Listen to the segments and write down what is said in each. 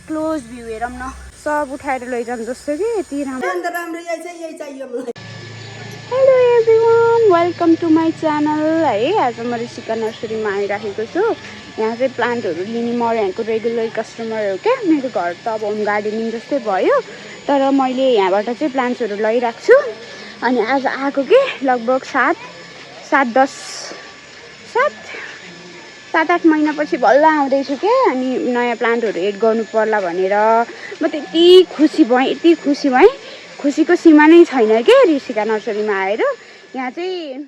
Close view हेरौँ न सब उठाएर लैजाउँ जस्तो कि यति राम्रो hello everyone welcome to my channel है। आज म ऋषिका नर्सरीमा आइराखेको छु। यहाँ चाहिँ प्लान्टहरू लिने म यहाँको रेगुलर कस्टमर हो क्या। मेरो घर त अब होम गार्डनिङ जस्तै भयो, तर मैले यहाँबाट चाहिँ प्लान्ट्सहरू लैरहेको छु। अनि आज आएको कि लगभग 7-8 महिनापछि बल्ल आउँदैछु क्या। अनि नयाँ प्लान्टहरू एड गर्नु पर्ला भनेर म त यति खुसी भएँ, खुसीको सीमा नै छैन क्या। ऋषिका नर्सरीमा आएर यहाँ चाहिँ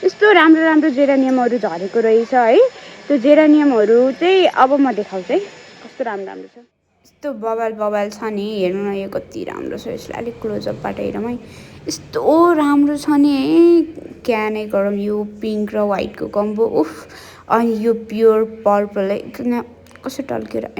यस्तो राम्रो राम्रो जेरानियमहरू झरेको रहेछ है। त्यो जेरानियमहरू चाहिँ अब म देखाउँछु है कस्तो राम्रो छ। यस्तो बबाल छ नि, हेर्नु न यो कति राम्रो छ। यसलाई अलिक क्लोजअपबाट हेरौँ है, यस्तो राम्रो छ नि है। क्या नै गरौँ, यो पिङ्क र व्हाइटको कम्बो उफ। अनि यो प्योर पर्पल है, कसो टल्केर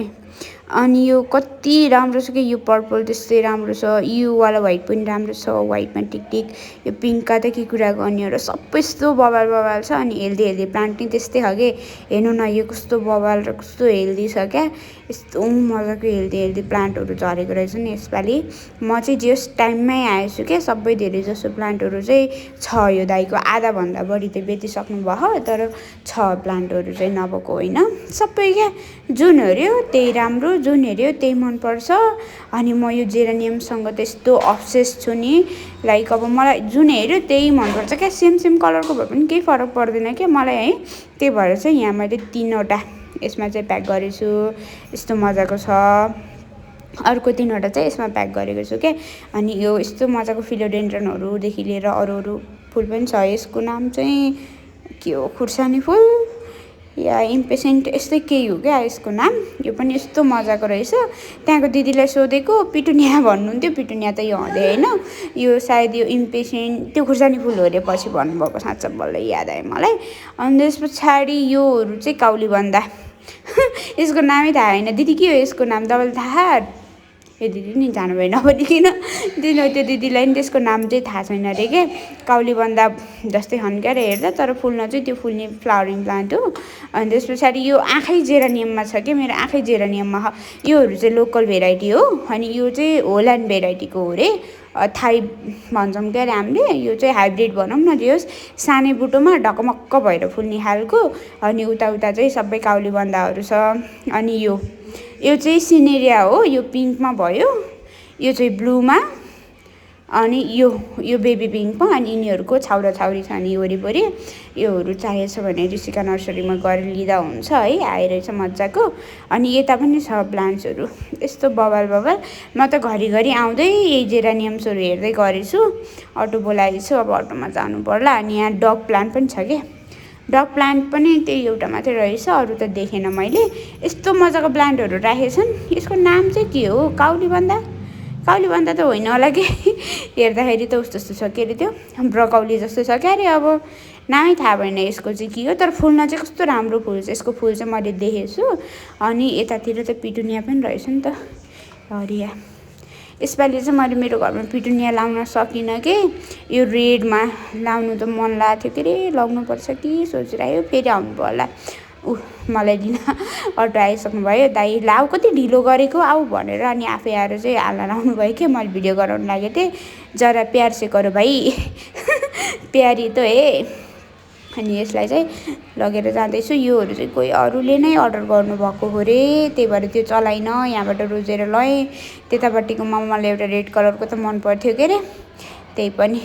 अनि यो कति राम्रो छ कि यो पर्पल त्यस्तै राम्रो छ। यो वाला व्हाइट पनि राम्रो छ, व्हाइटमा टिकटिक। यो पिङ्कका त के कुरा गर्ने र सबै यस्तो बबाल छ। अनि हेल्दी प्लान्ट नि त्यस्तै खालके। हेर्नु न यो कस्तो बबाल र कस्तो हेल्दी छ क्या। यस्तो मजाको हेल्दी प्लान्टहरू झरेको रहेछ नि यसपालि। म चाहिँ जस टाइममै आएछु क्या। सबै धेरै जसो प्लान्टहरू चाहिँ छ। यो दाइको आधाभन्दा बढी त बेचिसक्नु भयो, तर 6 प्लान्टहरू चाहिँ नभएको होइन, सबै क्या। जुन हेऱ्यो त्यही राम्रो, जुन हेऱ्यो त्यही मनपर्छ। अनि म यो जेरानियमसँग त यस्तो अब्सेस छु नि, लाइक अब मलाई जुन हेऱ्यो त्यही मनपर्छ क्या। सेम कलरको भए पनि केही फरक पर्दैन क्या मलाई है। त्यही भएर चाहिँ यहाँ मैले 3वटा यसमा चाहिँ प्याक गरेको छु। यस्तो मजाको छ। अर्को 3वटा चाहिँ यसमा प्याक गरेको छु क्या। अनि यो यस्तो मजाको फिलोडेन्ड्रनहरूदेखि लिएर अरू फुल पनि छ। यसको नाम चाहिँ के हो, खुर्सानी फुल या इम्पेसेन्ट यस्तै केही हो क्या यसको नाम। यो पनि यस्तो मजाको रहेछ। त्यहाँको दिदीलाई सोधेको पिटुनिया भन्नुहुन्थ्यो, पिटुनिया त यो हुँदै होइन, यो सायद यो इम्पेसेन्ट त्यो खुर्सानी फुल हो अरे पछि भन्नुभएको। साँच्चा बल्ल याद आयो मलाई। अनि त्यस पछाडि योहरू चाहिँ काउलीबन्दा यसको नामै थाहा होइन। दिदी के हो यसको नाम, तपाईँलाई थाहा? यो दिदी नि जानुभएन नभनिकन त्यो दिदीलाई नि त्यसको नाम चाहिँ थाहा छैन अरे के। काउलीबन्दा जस्तै हन्क्याएर हेर्दा, तर फुल्न चाहिँ त्यो फुल्ने फ्लावरिङ प्लान्ट हो। अनि त्यस पछाडि यो आँखै जेरानियममा छ कि, मेरो आँखै जेरानियममा योहरू चाहिँ लोकल भेराइटी हो। अनि यो चाहिँ होल्यान्ड भेराइटीको हो अरे, थाई भन्छौँ क्या अरे हामीले। यो चाहिँ हाइब्रिड भनौँ न, होस् सानै बुटोमा ढकमक्क भएर फुल्ने खालको। अनि उता चाहिँ सबै काउलीबन्दाहरू छ। अनि यो चाहिँ सिनेरिया हो, यो पिङ्कमा भयो, यो चाहिँ ब्लूमा, अनि यो बेबी पिङ्कमा। अनि यिनीहरूको छाउरा छाउरी छ नि वरिपरि। योहरू चाहिएछ भने ऋषिका नर्सरीमा गएर लिँदा हुन्छ है, आएर चाहिँ मजाको। अनि यता पनि छ प्लान्ट्सहरू यस्तो बबाल। म त घरिघरि आउँदै यही जेरानियम्सहरू हेर्दै गरेछु। अटो बोलाएको छु, अब अटोमा जानु पर्ला। अनि यहाँ डग प्लान्ट पनि छ कि, डग प्लान्ट पनि त्यही एउटा मात्रै रहेछ, अरू त देखेन मैले। यस्तो मजाको प्लान्टहरू राखेछन्। यसको नाम चाहिँ के हो, काउलीबन्दा त होइन होला कि हेर्दाखेरि त उस्तो छ के अरे, त्यो ब्रोकौली जस्तो छ क्या अरे। अब नामै थाहा भएन यसको चाहिँ के हो, तर फुल्न चाहिँ कस्तो राम्रो फुल्छ। यसको फुल चाहिँ मैले देखेको छु। अनि यतातिर त पिटुनिया पनि रहेछ नि त, हरिया। यसपालि चाहिँ मैले मेरो घरमा पिटुनिया लाउन सकिनँ कि। यो रेडमा लाउनु त मन लागेको थियो, के अरे लाउनुपर्छ कि सोचिरहेको। फेरि आउनु भयो होला। मलाई लिन अटो आइसक्नु भयो। दाइ लाउ कति ढिलो गरेको आऊ भनेर। अनि आफै आएर चाहिँ हाल्न लाउनु भयो कि। मैले भिडियो गराउनु लागेको थिएँ। जरा प्यार से करो भाइ प्यारी त हे। अनि यसलाई चाहिँ लगेर जाँदैछु। योहरू चाहिँ कोही अरूले नै अर्डर गर्नुभएको हो अरे, त्यही भएर त्यो चलाइन, यहाँबाट रोजेर लएँ। त्यतापट्टिको मलाई एउटा रेड कलरको त मन पर्थ्यो के अरे, त्यही पनि।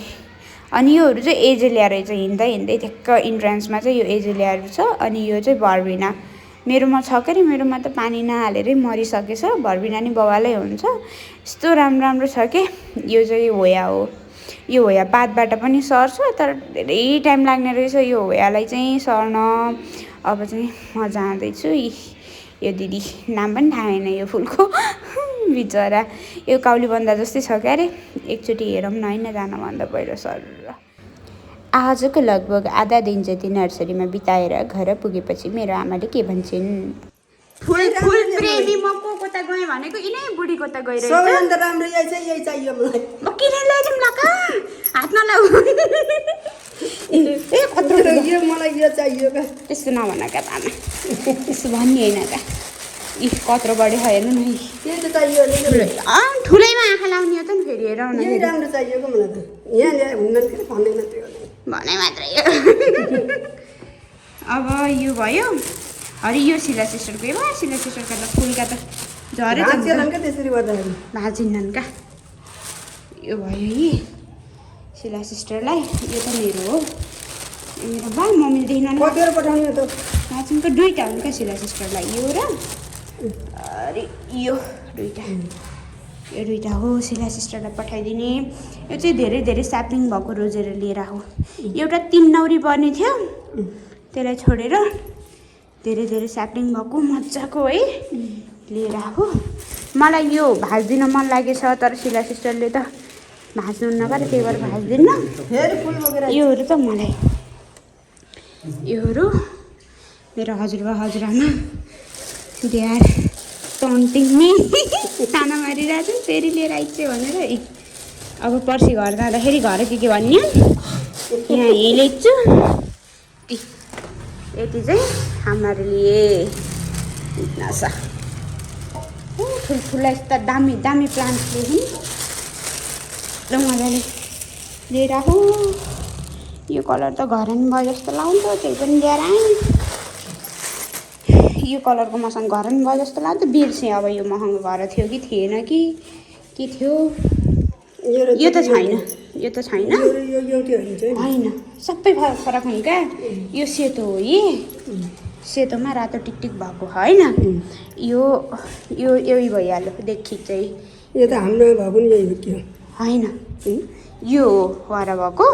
अनि योहरू चाहिँ एजेलिया रहेछ। हिँड्दै ठ्याक्क इन्ट्रान्समा चाहिँ यो एजेलियाहरू छ। अनि यो चाहिँ भर्बिना मेरोमा छ के अरे। मेरोमा त पानी नहालेरै मरिसकेछ। भर्बिना नि बवालै हुन्छ। यस्तो राम्रो छ कि। यो चाहिँ होया हो। यो होया पातबाट पनि सर्छ, तर धेरै टाइम लाग्ने रहेछ यो होयालाई चाहिँ सर्न। अब चाहिँ म जाँदैछु। यो दिदी नाम पनि थाहा छैन यो फुलको बिचरा। यो काउलीबन्दा जस्तै छ क्या अरे। एकचोटि हेरौँ न होइन, जानुभन्दा पहिला सर। आजको लगभग आधा दिन जति नर्सरीमा बिताएर घर पुगेपछि मेरो आमाले के भन्छन्, फुल प्रेमी म को त गएँ भनेको, यिनै बुढीको त गइरहेछ। सबैभन्दा राम्रो यही चाहियो मलाई। म किन ल्याइदिउँ ल, हात नलाउ। ए खतरा यो मलाई यो चाहियो का। त्यस्तो नभन का आमा, त्यस्तो भन्ने होइन का। इ कत्रो बढी हेर्नु न त्यही त चाहियो ठुलैमा आँखा लाउने हो त नि फेरि हेर न यही राम्रो चाहिएको मलाई त यहाँ ल्याए हुँदैन कि भन्दैन त्यो भने मात्रै हो अब यो भयो अरे यो शिला सिस्टरको भयो शिला सिस्टरका त फुलका त झरे क्या त्यसरी गर्दाखेरि भाजिन्नन् का यो भयो यी शिला सिस्टरलाई यो त मेरो हो मेरो बा मम्मीले देख्न कतिवटा पठाउने त भाजिनको दुईवटा हुन् क्या शिला सिस्टरलाई यो र अरे यो दुईवटा हो शिला सिस्टरलाई पठाइदिने यो चाहिँ धेरै धेरै स्याप्लिङ भएको रोजेर लिएर हो एउटा 3 नौरी पर्ने थियो त्यसलाई छोडेर धेरै धेरै स्याप्लिङ भएको मजाको है लिएर हो मलाई यो भाज्दिन मन लागेछ तर शिला सिस्टरले त भाज्नु नगरे त्यही भएर भाज्दिन्न योहरू त मलाई योहरू मेरो हजुरबा हजुरआमा दे आर टन्टिङ मी ताना मारिरहेको छु फेरि लिएर आइन्छ भनेर अब पर्सि घर जाँदाखेरि घर के भन्ने यहाँ हिँडेको छु यति चाहिँ हाम्रो लिए नसा ठुल्ठुला यस्ता दामी दामी प्लान्ट्सले नि मजाले लिएर हो यो कलर त घर नि भयो जस्तो लाग्छ त्यही पनि ल्याएर आएँ यो कलरको मसँग घर नि भयो जस्तो लाग्छ बिर्सेँ अब यो महँगो घर थियो कि थिएन कि के थियो यो त छैन यो त छैन होइन सबै फरक फरक हुन्छ क्या यो सेतो हो यी सेतोमा रातो टिकटिक भएको होइन यो यो यही भइहाल्यो देखि चाहिँ यो त हाम्रो भएको नि यही हो कि होइन यो हो वर भएको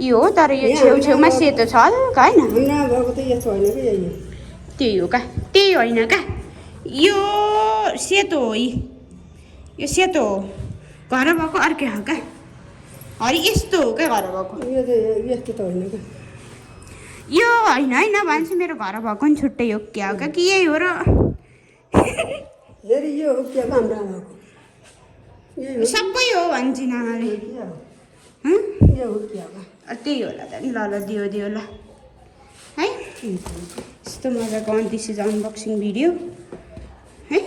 यो हो तर यो छेउछेउमा सेतो छ हल्का होइन त्यही हो क्या त्यही होइन क्या यो सेतो हो यो सेतो हो घर भएको अर्कै हो क्या अरे यस्तो हो क्या घर भएको यो होइन होइन भनेपछि मेरो घर भएको नि छुट्टै हो क्या हो क्या कि यही हो र सबै हो भन्छन् आमाले त्यही होला त नि ल दियो ल है यस्तो मजाको दिस इज अनबक्सिङ भिडियो है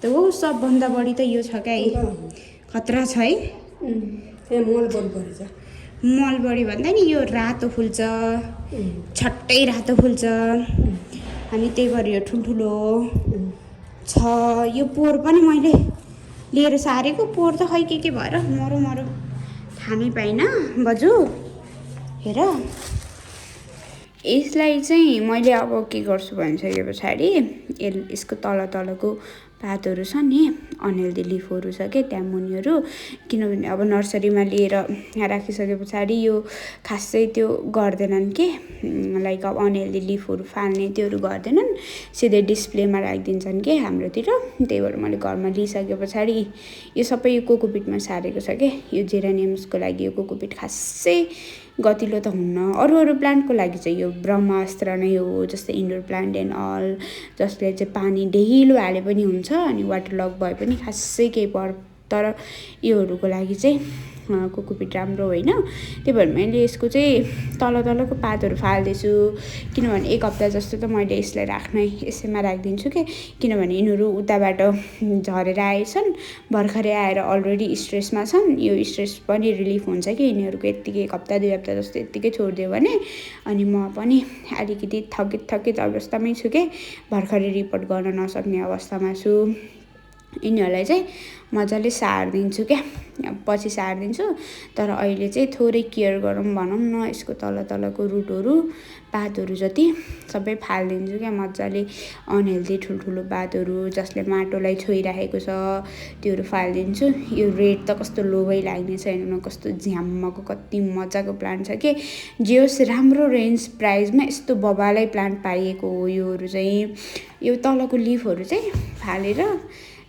त हो सबभन्दा बढी त यो छ क्या खतरा छ है मल बढी भन्दा नि यो रातो फुल्छ छट्टै रातो फुल्छ अनि त्यही भएर यो ठुल्ठुलो छ यो पोहोर पनि मैले लिएर सारेको पोहोर त खै के भएर मरौ थाहा नै पाइनँ बजु हेर यसलाई चाहिँ मैले अब के गर्छु भनिसके पछाडि यसको तलको पातहरू छ नि अनहेल्दी लिफहरू छ क्या त्यहाँ मुनिहरू किनभने अब नर्सरीमा लिएर राखिसके पछाडि यो खासै त्यो गर्दैनन् के लाइक अब अनहेल्दी लिफहरू फाल्ने त्योहरू गर्दैनन् सिधै डिस्प्लेमा राखिदिन्छन् के हाम्रोतिर त्यही भएर मैले घरमा लिइसके पछाडि यो सबै यो कोकोपिटमा सारेको छ क्या यो जेरानियम्सको लागि यो कोकोपिट खासै गतिलो त हुन्न अरू प्लान्टको लागि चाहिँ यो ब्रह्मास्त्र नै हो जस्तै इन्डोर प्लान्ट एन्ड अल जसले चाहिँ पानी ढिलो हाले पनि हुन्छ अनि वाटर लक भए पनि खासै केही तर योहरूको लागि चाहिँ कोकोपिट राम्रो होइन त्यही भएर मैले यसको चाहिँ तलको पातहरू फाल्दैछु किनभने 1 हप्ता जस्तो त मैले यसलाई राख्नै यसैमा राखिदिन्छु कि किनभने यिनीहरू उताबाट झरेर आएछन् भर्खरै आएर अलरेडी स्ट्रेसमा छन् यो स्ट्रेस पनि रिलिफ हुन्छ कि यिनीहरूको यत्तिकै 1 हप्ता 2 हप्ता जस्तो यत्तिकै छोडिदियो भने अनि म पनि अलिकति थकित अवस्थामै छु कि भर्खरै रिपोर्ट गर्न नसक्ने अवस्थामा छु यिनीहरूलाई चाहिँ मजाले सार्दिन्छु क्या पछि सार्दिन्छु तर अहिले चाहिँ थोरै केयर गरौँ भनौँ न यसको तलको रुटहरू पातहरू जति सबै फालिदिन्छु क्या मजाले अनहेल्दी ठुल्ठुलो पातहरू जसले माटोलाई छोइराखेको छ त्योहरू फालिदिन्छु यो रेड त कस्तो लोभै लाग्ने छैन कस्तो झ्याम्मको कति मजाको प्लान्ट छ कि जे होस् राम्रो रेन्ज प्राइसमा यस्तो बबालै प्लान्ट पाइएको हो योहरू चाहिँ यो तलको लिफहरू चाहिँ फालेर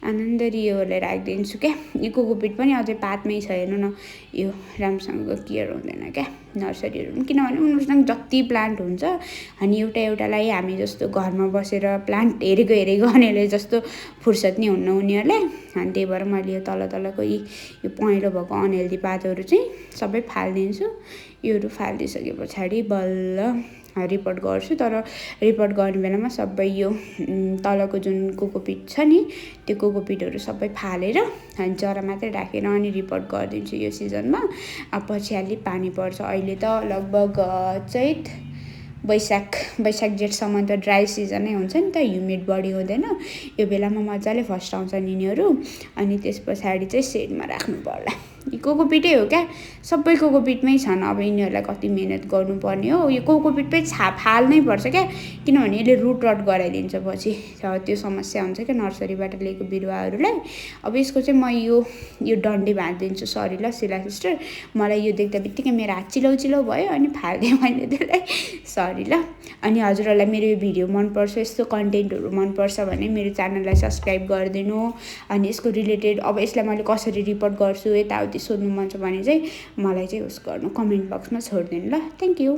आनन्दरी योलाई राखिदिन्छु क्या यो कोकोपिट पनि अझै पातमै छ हेर्नु न यो राम्रोसँग केयर हुँदैन क्या नर्सरीहरू पनि किनभने उनीहरूसँग जति प्लान्ट हुन्छ अनि एउटालाई हामी जस्तो घरमा बसेर प्लान्ट हेरेको गर्नेले जस्तो फुर्सद नै हुन्न उनीहरूलाई अनि त्यही भएर मैले यो तलको यो पहेँलो भएको अनहेल्दी पातहरू चाहिँ सबै फालिदिन्छु योहरू फालिदिइसके पछाडि बल्ल रिपोर्ट गर्छु। तर रिपोर्ट गर्ने बेलामा सबै यो तलको जुन कोकोपिट छ नि त्यो कोकोपिटहरू सबै फालेर जरा मात्रै राखेर अनि रिपोर्ट गरिदिन्छु यो सिजनमा। पछि अलि पानी पर्छ। अहिले त लगभग चैत वैशाख जेठसम्म त ड्राई सिजनै हुन्छ नि त, ह्युमिड बढी हुँदैन। यो बेलामा मजाले फस्टाउँछन् यिनीहरू। अनि त्यस पछाडि चाहिँ सेडमा राख्नु पर्ला। यो कोकोपिटै हो क्या, सबै कोकोपिटमै छन्। अब यिनीहरूलाई कति मिहिनेत गर्नुपर्ने हो। यो कोकोपिटमै फाल्नै पर्छ क्या, किनभने यसले रुट रट गराइदिन्छ पछि। त्यो समस्या हुन्छ क्या नर्सरीबाट लिएको बिरुवाहरूलाई। अब यसको चाहिँ म यो डन्डी भाँचिदिन्छु। सरी ल शिला सिस्टर, मलाई यो देख्दा बित्तिकै मेरो हात चिलौ भयो अनि फालिदिएँ मैले त्यसलाई, सरी ल। अनि हजुरहरूलाई मेरो यो भिडियो मनपर्छ, यस्तो कन्टेन्टहरू मनपर्छ भने मेरो च्यानललाई सब्सक्राइब गरिदिनु। अनि यसको रिलेटेड अब यसलाई मैले कसरी रिपोर्ट गर्छु यताउति सोध्नु मन छ भने चाहिँ मलाई चाहिँ उस गर्नु कमेन्ट बक्समा छोडिदिनु ल। Thank you.